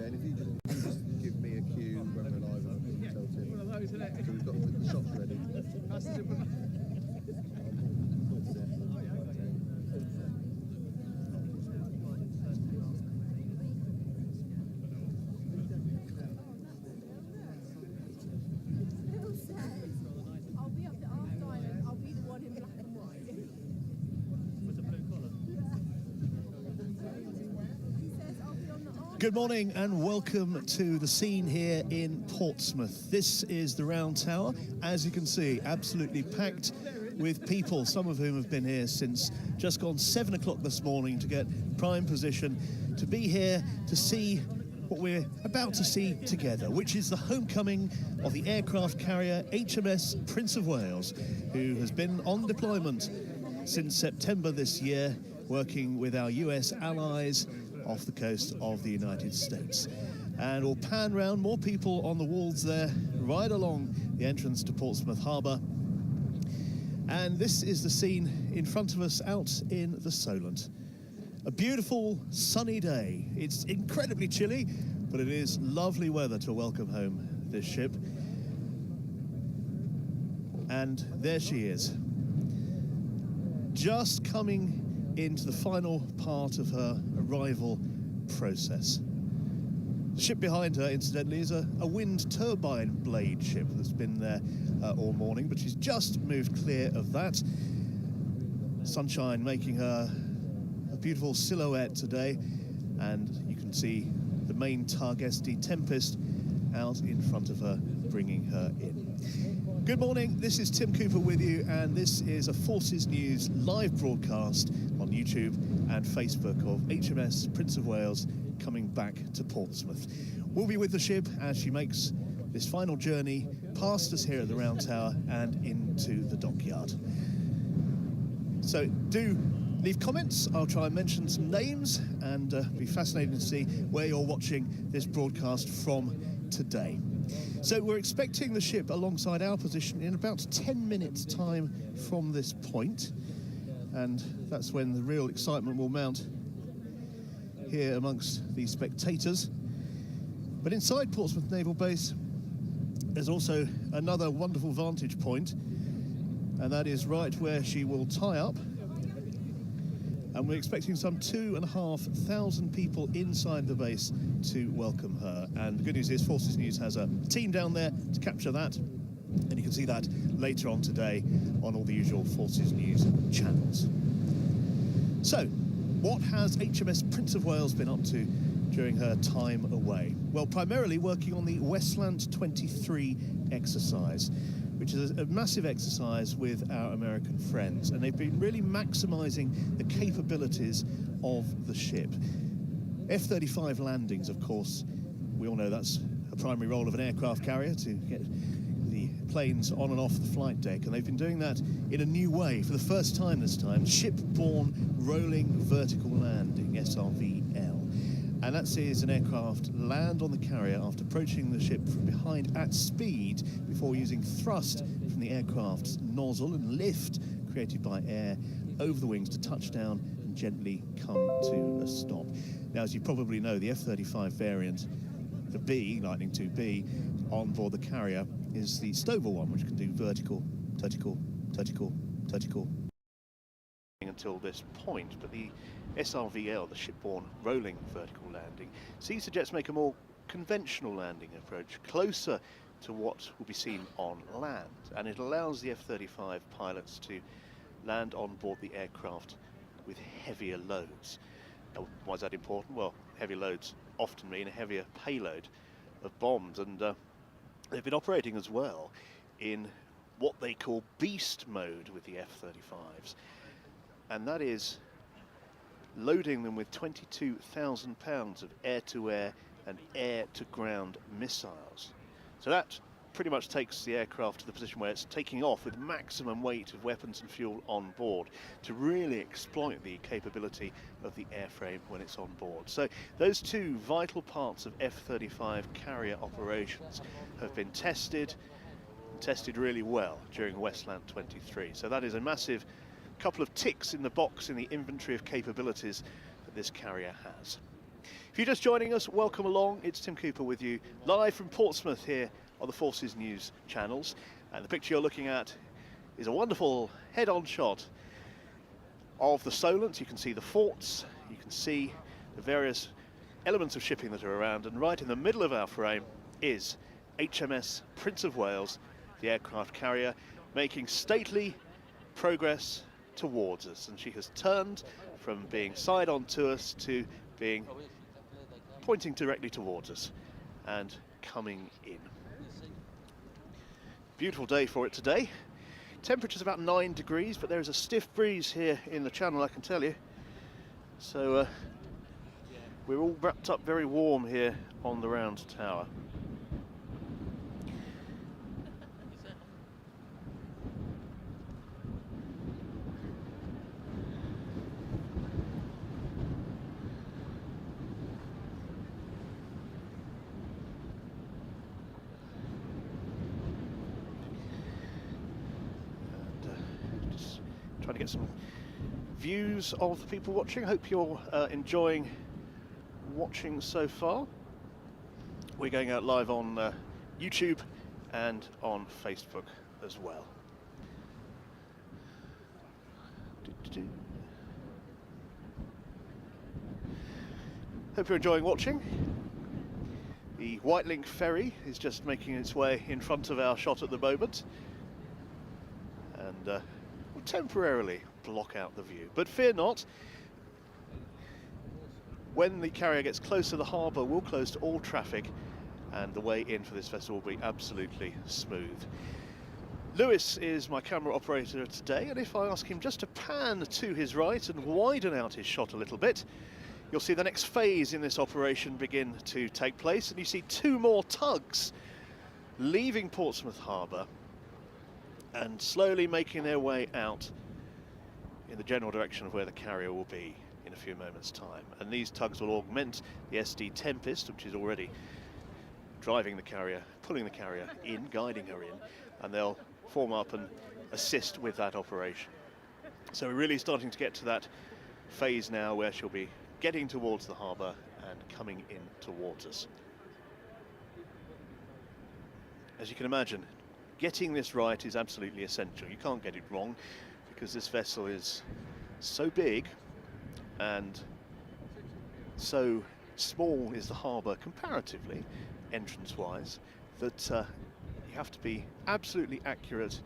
and if you just give me a cue when we're live, and I'll tell Tim. So we've got the shots ready. Good morning and welcome to the scene here in Portsmouth. This is the Round Tower. As you can see, absolutely packed with people, some of whom have been here since just gone 7 o'clock this morning to get prime position to be here to see what we're about to see together, which is the homecoming of the aircraft carrier HMS Prince of Wales, who has been on deployment since September this year, working with our US allies off the coast of the United States. And we'll pan round, more people on the walls there, right along the entrance to Portsmouth Harbour. And this is the scene in front of us out in the Solent. A beautiful sunny day. It's incredibly chilly, but it is lovely weather to welcome home this ship. And there she is, just coming into the final part of her arrival process. The ship behind her, incidentally, is a wind turbine blade ship that's been there all morning, but she's just moved clear of that. Sunshine making her a beautiful silhouette today, and you can see the main Targesti Tempest out in front of her, bringing her in. Good morning, this is Tim Cooper with you, and this is a Forces News live broadcast on YouTube and Facebook of HMS Prince of Wales coming back to Portsmouth. We'll be with the ship as she makes this final journey past us here at the Round Tower and into the dockyard. So do leave comments. I'll try and mention some names, and be fascinating to see where you're watching this broadcast from today. So we're expecting the ship alongside our position in about 10 minutes time from this point, and that's when the real excitement will mount here amongst the spectators. But inside Portsmouth Naval Base there's also another wonderful vantage point, and that is right where she will tie up. And we're expecting some 2,500 people inside the base to welcome her. And the good news is Forces News has a team down there to capture that. And you can see that later on today on all the usual Forces News channels. So, what has HMS Prince of Wales been up to during her time away? Well, primarily working on the Westland 23 exercise, which is a massive exercise with our American friends, and they've been really maximising the capabilities of the ship. F-35 landings, of course, we all know that's a primary role of an aircraft carrier, to get the planes on and off the flight deck, and they've been doing that in a new way for the first time this time, ship-borne rolling vertical landing, SRVL. And that sees an aircraft land on the carrier after approaching the ship from behind at speed before using thrust from the aircraft's nozzle and lift created by air over the wings to touch down and gently come to a stop. Now, as you probably know, the F-35 variant, the B, Lightning II-B, on board the carrier is the Stover one, which can do vertical, vertical, vertical, vertical until this point, but the SRVL, the shipborne rolling vertical landing, sees the jets make a more conventional landing approach, closer to what will be seen on land, and it allows the F-35 pilots to land on board the aircraft with heavier loads. Now, why is that important? Well, heavy loads often mean a heavier payload of bombs, and they've been operating as well in what they call beast mode with the F-35s, and that is loading them with 22,000 pounds of air-to-air and air-to-ground missiles. So that pretty much takes the aircraft to the position where it's taking off with maximum weight of weapons and fuel on board to really exploit the capability of the airframe when it's on board. So those two vital parts of F-35 carrier operations have been tested really well during Westland 23. So that is a massive couple of ticks in the box in the inventory of capabilities that this carrier has. If you're just joining us, welcome along. It's Tim Cooper with you, live from Portsmouth here on the Forces News channels. And the picture you're looking at is a wonderful head-on shot of the Solent. You can see the forts, you can see the various elements of shipping that are around, and right in the middle of our frame is HMS Prince of Wales, the aircraft carrier, making stately progress towards us. And she has turned from being side-on to us to being pointing directly towards us and coming in. Beautiful day for it today. Temperature's about 9 degrees, but there is a stiff breeze here in the channel, I can tell you. So we're all wrapped up very warm here on the round tower. Trying to get some views of the people watching. Hope you're enjoying watching so far. We're going out live on YouTube and on Facebook as well. Hope you're enjoying watching. The White Link ferry is just making its way in front of our shot at the moment, and will temporarily block out the view. But fear not, when the carrier gets closer, the harbour will close to all traffic and the way in for this vessel will be absolutely smooth. Lewis is my camera operator today, and if I ask him just to pan to his right and widen out his shot a little bit, you'll see the next phase in this operation begin to take place, and you see 2 more tugs leaving Portsmouth Harbour and slowly making their way out in the general direction of where the carrier will be in a few moments' time. And these tugs will augment the SD Tempest, which is already driving the carrier, pulling the carrier in, guiding her in, and they'll form up and assist with that operation. So we're really starting to get to that phase now where she'll be getting towards the harbour and coming in towards us. As you can imagine, getting this right is absolutely essential. You can't get it wrong because this vessel is so big and so small is the harbour comparatively, entrance-wise, that you have to be absolutely accurate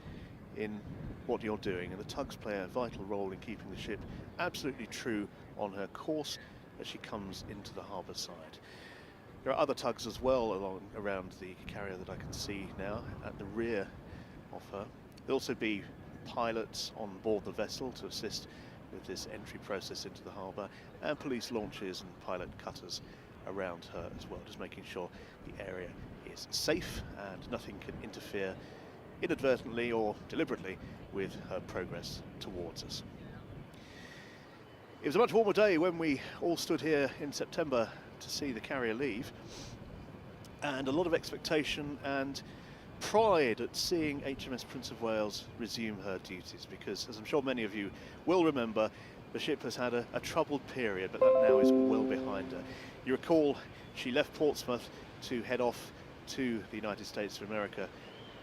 in what you're doing, and the tugs play a vital role in keeping the ship absolutely true on her course as she comes into the harbour side. There are other tugs as well around the carrier that I can see now at the rear of her. There'll also be pilots on board the vessel to assist with this entry process into the harbour, and police launches and pilot cutters around her as well, just making sure the area is safe and nothing can interfere inadvertently or deliberately with her progress towards us. It was a much warmer day when we all stood here in September to see the carrier leave, and a lot of expectation and pride at seeing HMS Prince of Wales resume her duties, because, as I'm sure many of you will remember, the ship has had a troubled period, but that now is well behind her. You recall she left Portsmouth to head off to the United States of America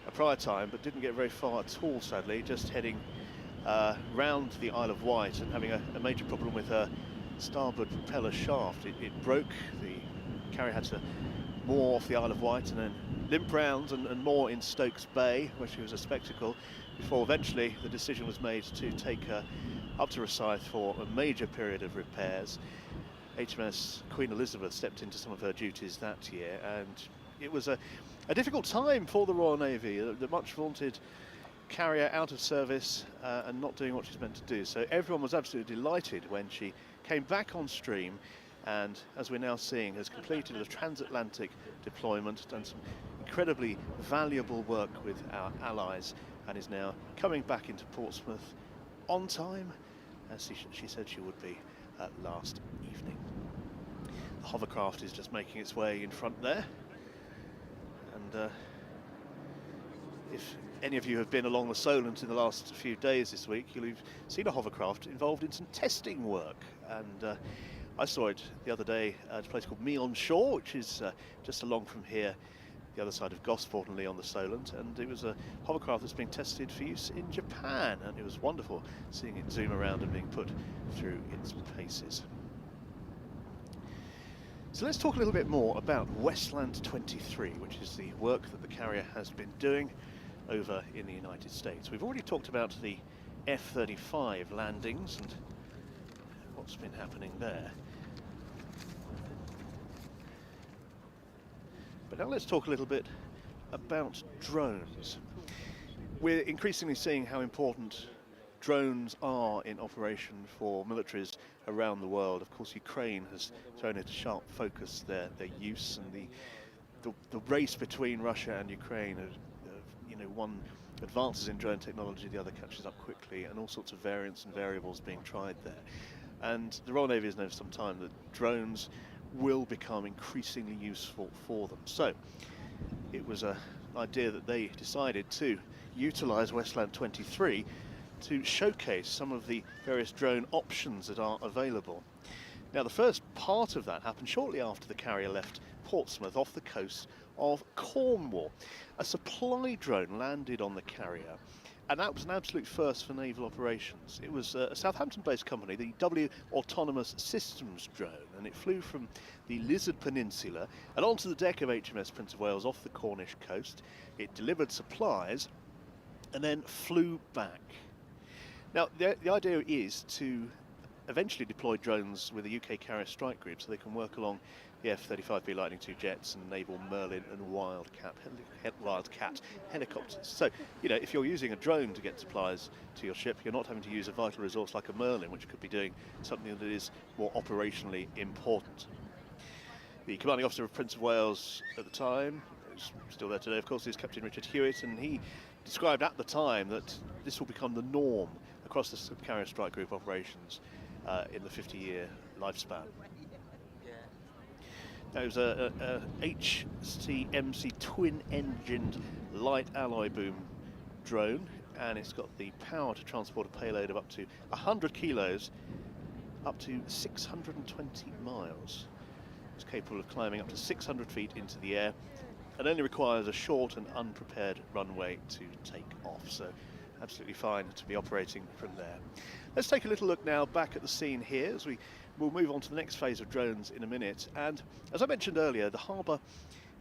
a prior time, but didn't get very far at all, sadly, just heading round the Isle of Wight and having a major problem with her starboard propeller shaft. It broke. The carrier had to moor off the Isle of Wight and then limp round and moor in Stokes Bay, where she was a spectacle, before eventually the decision was made to take her up to Rosyth for a major period of repairs. HMS Queen Elizabeth stepped into some of her duties that year, and it was a difficult time for the Royal Navy, the much vaunted carrier out of service and not doing what she's meant to do. So everyone was absolutely delighted when she came back on stream, and as we're now seeing, has completed a transatlantic deployment, done some incredibly valuable work with our allies, and is now coming back into Portsmouth on time, as she said she would be last evening. The hovercraft is just making its way in front there, and if any of you have been along the Solent in the last few days this week, you'll have seen a hovercraft involved in some testing work, and I saw it the other day at a place called Meon Shore, which is just along from here, the other side of Gosport and Leon the Solent, and it was a hovercraft that's being tested for use in Japan, and it was wonderful seeing it zoom around and being put through its paces. So let's talk a little bit more about Westland 23, which is the work that the carrier has been doing over in the United States. We've already talked about the F-35 landings and what's been happening there. But now let's talk a little bit about drones. We're increasingly seeing how important drones are in operation for militaries around the world. Of course, Ukraine has thrown into sharp focus their use, and the race between Russia and Ukraine, you know, one advances in drone technology, the other catches up quickly, and all sorts of variants and variables being tried there. And the Royal Navy has known for some time that drones will become increasingly useful for them. So it was an idea that they decided to utilise Westland 23 to showcase some of the various drone options that are available. Now, the first part of that happened shortly after the carrier left Portsmouth off the coast of Cornwall. A supply drone landed on the carrier, and that was an absolute first for naval operations. It was a Southampton-based company, the W Autonomous Systems drone, and it flew from the Lizard Peninsula and onto the deck of HMS Prince of Wales off the Cornish coast. It delivered supplies and then flew back. Now, the idea is to eventually deploy drones with a UK carrier strike group so they can work along the F-35B Lightning II jets and naval Merlin and Wildcat helicopters. So, you know, if you're using a drone to get supplies to your ship, you're not having to use a vital resource like a Merlin, which could be doing something that is more operationally important. The commanding officer of Prince of Wales at the time, who's still there today, of course, is Captain Richard Hewitt, and he described at the time that this will become the norm across the carrier strike group operations in the 50-year lifespan. Now, it was a HCMC twin-engined light alloy boom drone, and it's got the power to transport a payload of up to 100 kilos, up to 620 miles. It's capable of climbing up to 600 feet into the air, and only requires a short and unprepared runway to take off. So absolutely fine to be operating from there. Let's take a little look now back at the scene here as we'll move on to the next phase of drones in a minute. And as I mentioned earlier, the harbour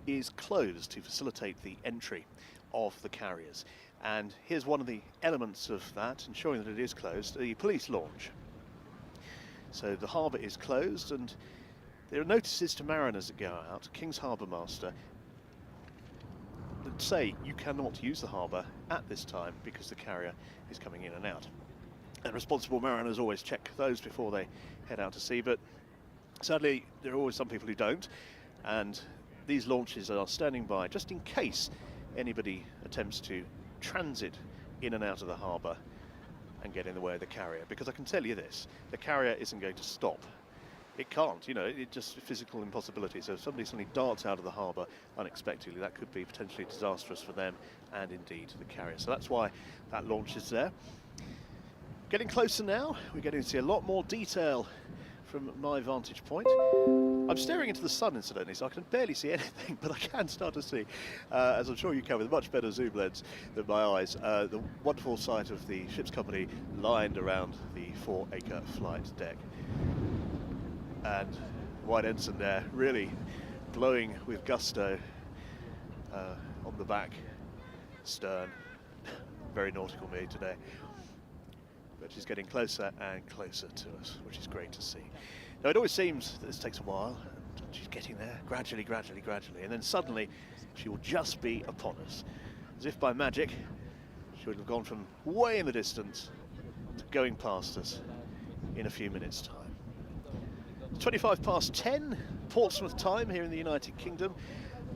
is closed to facilitate the entry of the carriers. And here's one of the elements of that, ensuring that it is closed, the police launch. So the harbour is closed, and there are notices to mariners that go out. King's Harbour Master that say you cannot use the harbour at this time because the carrier is coming in and out. And responsible mariners always check those before they head out to sea, but sadly there are always some people who don't, and these launches are standing by just in case anybody attempts to transit in and out of the harbour and get in the way of the carrier. Because I can tell you this, the carrier isn't going to stop. It can't, you know, it's just a physical impossibility. So if somebody suddenly darts out of the harbour unexpectedly, that could be potentially disastrous for them and indeed the carrier. So that's why that launch is there. Getting closer now, we're getting to see a lot more detail from my vantage point. I'm staring into the sun, incidentally, so I can barely see anything, but I can start to see, as I'm sure you can with a much better zoom lens than my eyes, the wonderful sight of the ship's company lined around the 4-acre flight deck. And White Ensign there, really blowing with gusto on the back stern. Very nautical me today. But she's getting closer and closer to us, which is great to see. Now, it always seems that this takes a while, and she's getting there, gradually, and then suddenly she will just be upon us. As if by magic, she would have gone from way in the distance to going past us in a few minutes' time. 25 past 10, Portsmouth time here in the United Kingdom,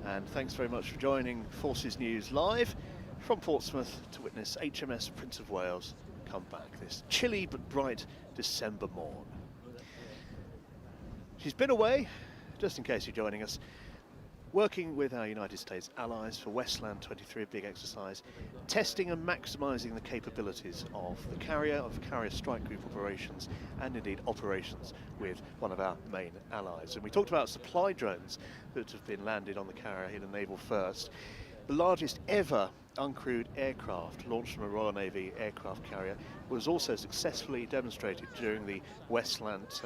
and thanks very much for joining Forces News live from Portsmouth to witness HMS Prince of Wales come back this chilly but bright December morn. She's been away, just in case you're joining us, working with our United States allies for Westland 23, a big exercise, testing and maximising the capabilities of the carrier strike group operations, and indeed operations with one of our main allies. And we talked about supply drones that have been landed on the carrier in a naval first. The largest ever uncrewed aircraft launched from a Royal Navy aircraft carrier was also successfully demonstrated during the Westland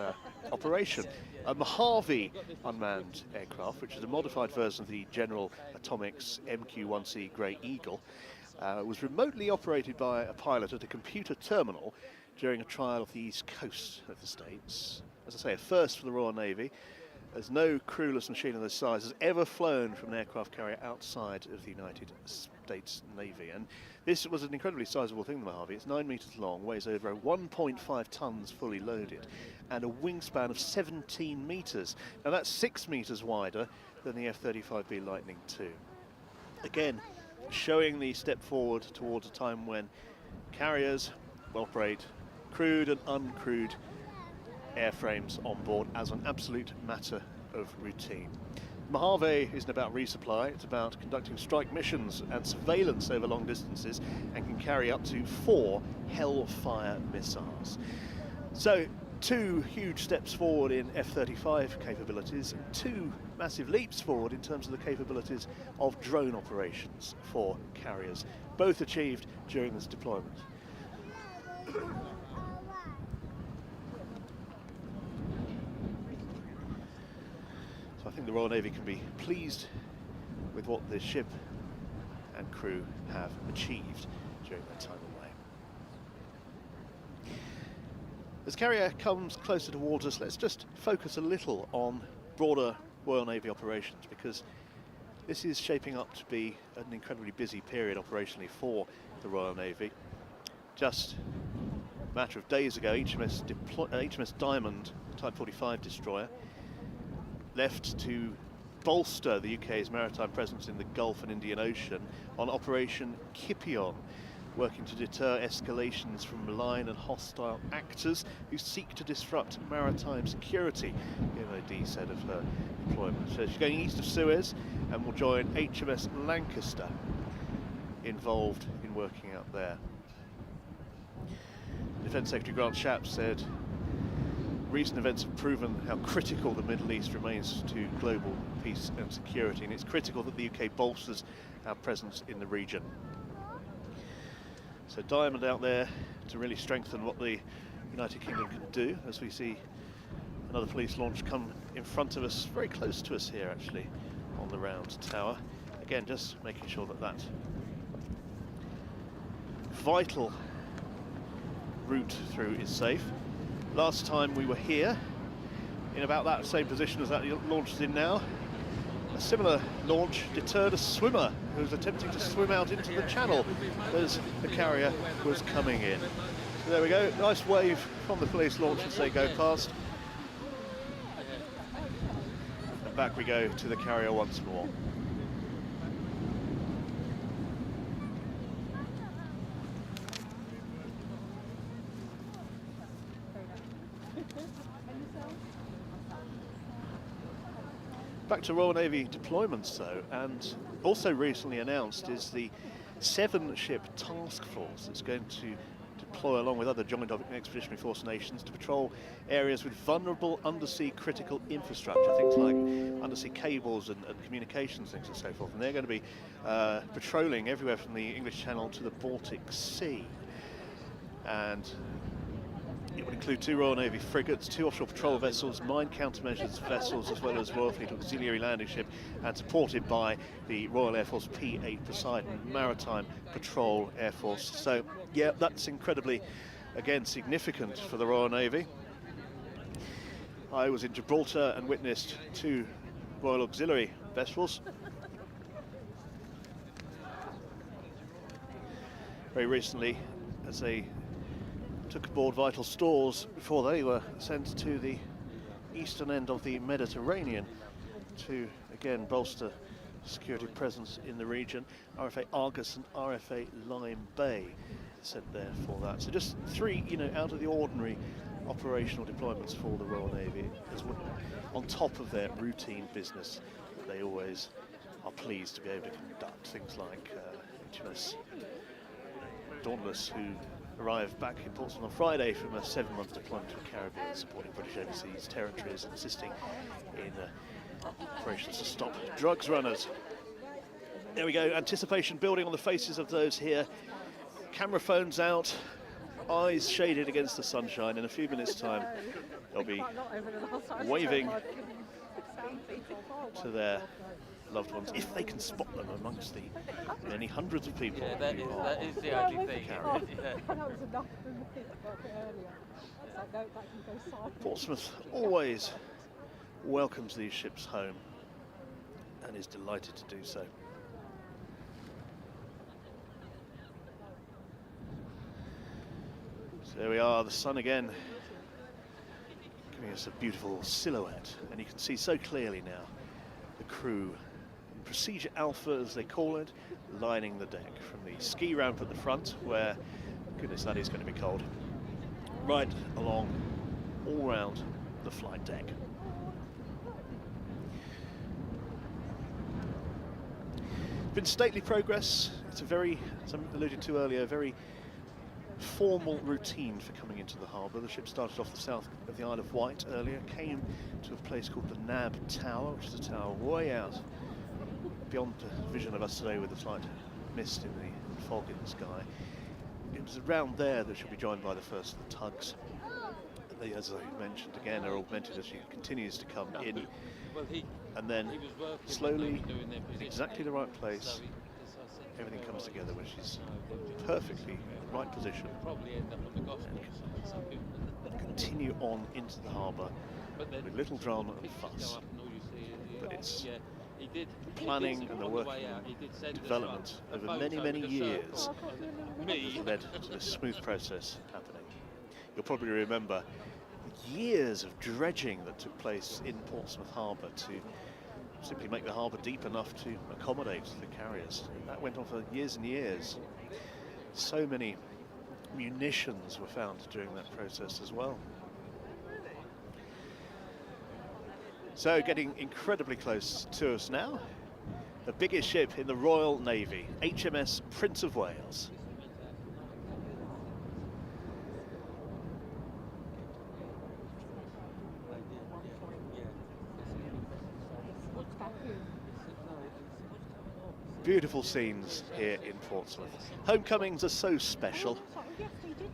operation. A Mojave unmanned aircraft, which is a modified version of the General Atomics MQ-1C Grey Eagle, was remotely operated by a pilot at a computer terminal during a trial of the east coast of the States. As I say, a first for the Royal Navy, as no crewless machine of this size has ever flown from an aircraft carrier outside of the United States Navy. And this was an incredibly sizable thing, the Mojave. It's 9 meters long, weighs over 1.5 tons fully loaded, and a wingspan of 17 meters. Now that's 6 meters wider than the F-35B Lightning II. Again, showing the step forward towards a time when carriers will operate crewed and uncrewed airframes on board as an absolute matter of routine. Mojave isn't about resupply, it's about conducting strike missions and surveillance over long distances, and can carry up to 4 Hellfire missiles. So 2 huge steps forward in F-35 capabilities, and 2 massive leaps forward in terms of the capabilities of drone operations for carriers, both achieved during this deployment. I think the Royal Navy can be pleased with what the ship and crew have achieved during their time away. As carrier comes closer towards us, let's just focus a little on broader Royal Navy operations, because this is shaping up to be an incredibly busy period operationally for the Royal Navy. Just a matter of days ago, HMS Diamond, Type 45 destroyer, left to bolster the UK's maritime presence in the Gulf and Indian Ocean on Operation Kipion, working to deter escalations from malign and hostile actors who seek to disrupt maritime security, the MOD said of her deployment. So she's going east of Suez and will join HMS Lancaster, involved in working out there. Defence Secretary Grant Shapps said, recent events have proven how critical the Middle East remains to global peace and security, and it's critical that the UK bolsters our presence in the region. So Diamond out there to really strengthen what the United Kingdom can do, as we see another police launch come in front of us, very close to us here actually, on the round tower. Again, just making sure that that vital route through is safe. Last time we were here, in about that same position as that launch is in now, a similar launch deterred a swimmer who was attempting to swim out into the channel as the carrier was coming in. So there we go, nice wave from the police launch as they go past. And back we go to the carrier once more. Back to Royal Navy deployments though, and also recently announced is the 7-ship task force that's going to deploy along with other joint expeditionary force nations to patrol areas with vulnerable undersea critical infrastructure, things like undersea cables and communications things and so forth. And they're going to be patrolling everywhere from the English Channel to the Baltic Sea. And it would include 2 Royal Navy frigates, 2 offshore patrol vessels, mine countermeasures vessels, as well as Royal Fleet auxiliary landing ship, and supported by the Royal Air Force P-8 Poseidon Maritime Patrol Air Force. So, yeah, that's incredibly, again, significant for the Royal Navy. I was in Gibraltar and witnessed 2 Royal Auxiliary vessels. Very recently, as they took aboard vital stores before they were sent to the eastern end of the Mediterranean to again bolster security presence in the region. RFA Argus and RFA Lime Bay sent there for that. So just 3, out of the ordinary operational deployments for the Royal Navy, as well, on top of their routine business. They always are pleased to be able to conduct things like HMS Dauntless, who arrived back in Portsmouth on Friday from a 7-month deployment to the Caribbean, supporting British overseas territories and assisting in operations to stop drugs runners. There we go, anticipation building on the faces of those here. Camera phones out, eyes shaded against the sunshine. In a few minutes' time, they'll be waving to their loved ones, if they can spot them amongst the many hundreds of people. Yeah, that is the only thing. Portsmouth always welcomes these ships home and is delighted to do so. So there we are, the sun again, giving us a beautiful silhouette, and you can see so clearly now the crew in Procedure Alpha, as they call it, lining the deck from the ski ramp at the front, where, goodness, that is going to be cold, right along all round the flight deck. Been stately progress. It's a very, as I alluded to earlier, very formal routine for coming into the harbour. The ship started off the south of the Isle of Wight earlier, came to a place called the Nab Tower, which is a tower way out beyond the vision of us today with the slight mist in the fog in the sky. It was around there that she'll be joined by the first of the tugs. They, as I mentioned again, are augmented as she continues to come in, and then slowly, in exactly the right place, everything comes together where she's perfectly in the right position and continue on into the harbour with little drama and fuss. But it's planning and the working development over many, many years that has led to this smooth process happening. You'll probably remember years of dredging that took place in Portsmouth Harbour to simply make the harbour deep enough to accommodate the carriers. That went on for years and years. So many munitions were found during that process as well. So getting incredibly close to us now, the biggest ship in the Royal Navy, HMS Prince of Wales. Beautiful scenes here in Portsmouth. Homecomings are so special,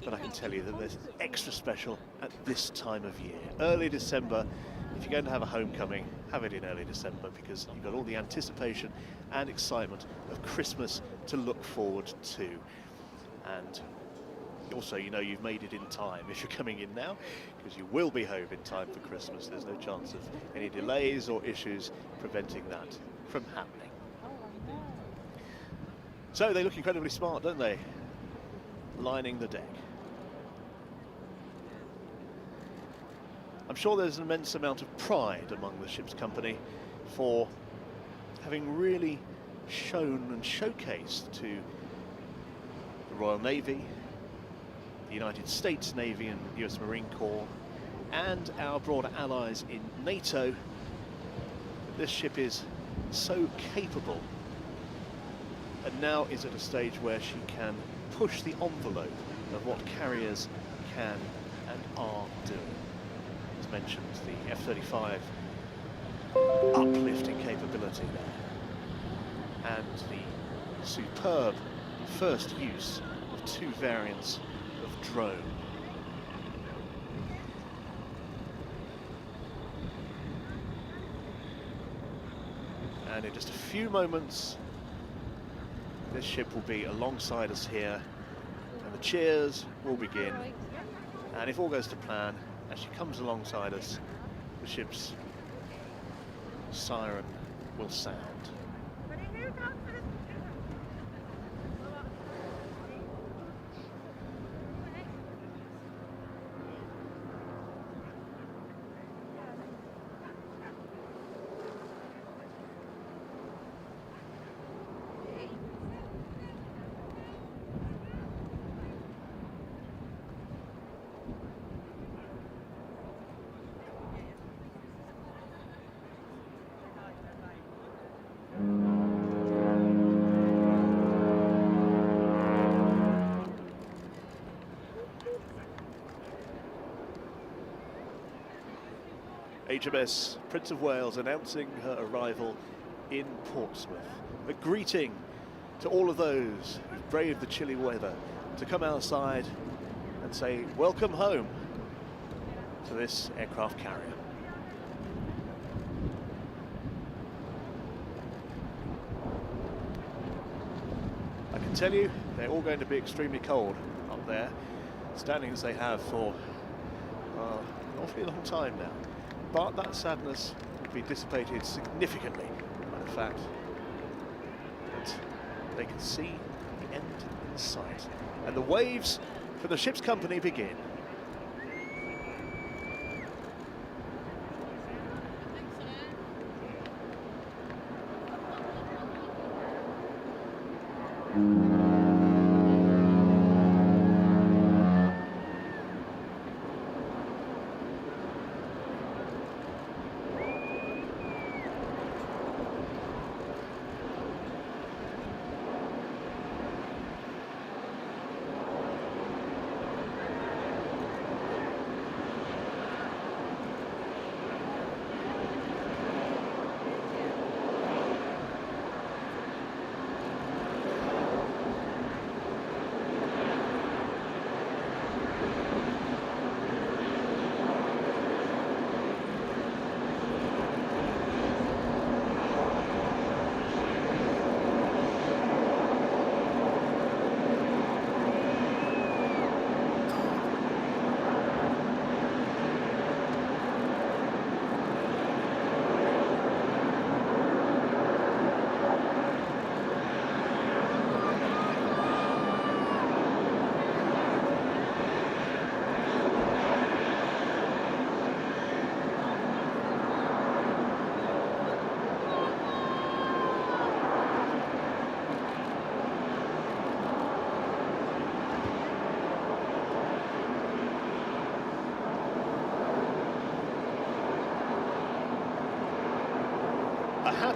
but I can tell you that they're extra special at this time of year. Early December, if you're going to have a homecoming, have it in early December, because you've got all the anticipation and excitement of Christmas to look forward to. And also, you know you've made it in time if you're coming in now, because you will be home in time for Christmas. There's no chance of any delays or issues preventing that from happening. So they look incredibly smart, don't they? Lining the deck. I'm sure there's an immense amount of pride among the ship's company for having really shown and showcased to the Royal Navy, the United States Navy and US Marine Corps, and our broader allies in NATO, that this ship is so capable, and now is at a stage where she can push the envelope of what carriers can and are doing. As mentioned, the F-35 uplifting capability there, and the superb first use of 2 variants of drone. And in just a few moments, this ship will be alongside us here, and the cheers will begin. And if all goes to plan, as she comes alongside us, the ship's siren will sound. HMS Prince of Wales announcing her arrival in Portsmouth. A greeting to all of those who've braved the chilly weather to come outside and say welcome home to this aircraft carrier. I can tell you they're all going to be extremely cold up there, standing as they have for an awfully long time now. But that sadness will be dissipated significantly by the fact that they can see the end in sight. And the waves for the ship's company begin.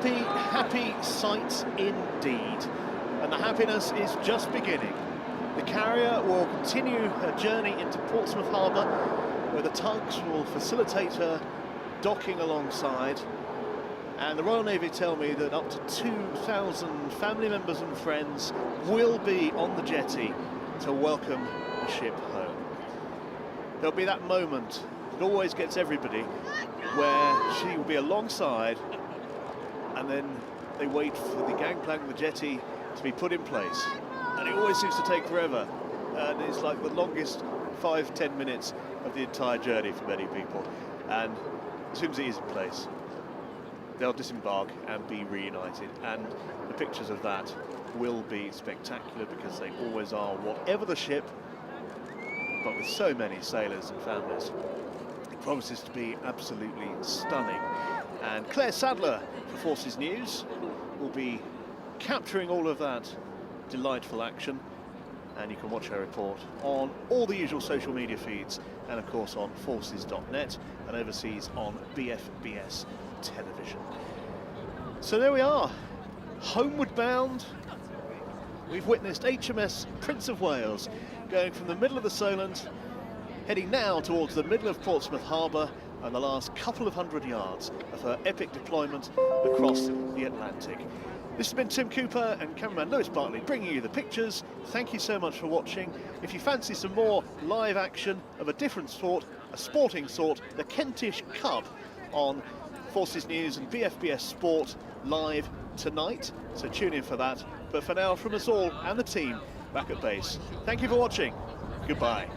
A happy sight indeed, and the happiness is just beginning. The carrier will continue her journey into Portsmouth Harbour, where the tugs will facilitate her docking alongside, and the Royal Navy tell me that up to 2,000 family members and friends will be on the jetty to welcome the ship home. There'll be that moment that always gets everybody, where she will be alongside, and then they wait for the gangplank and the jetty to be put in place. And it always seems to take forever. And it's like the longest 5-10 minutes of the entire journey for many people. And as soon as it is in place, they'll disembark and be reunited. And the pictures of that will be spectacular, because they always are, whatever the ship, but with so many sailors and families. It promises to be absolutely stunning. And Claire Sadler for Forces News will be capturing all of that delightful action, and you can watch her report on all the usual social media feeds, and of course on forces.net, and overseas on BFBS television. So there we are, homeward bound. We've witnessed HMS Prince of Wales going from the middle of the Solent, heading now towards the middle of Portsmouth Harbour, and the last couple of 100 yards of her epic deployment across the Atlantic. This has been Tim Cooper and cameraman Lewis Bartley bringing you the pictures. Thank you so much for watching. If you fancy some more live action of a different sort, a sporting sort, the Kentish Cup on Forces News and BFBS Sport live tonight, so tune in for that. But for now, from us all and the team back at base, thank you for watching. Goodbye.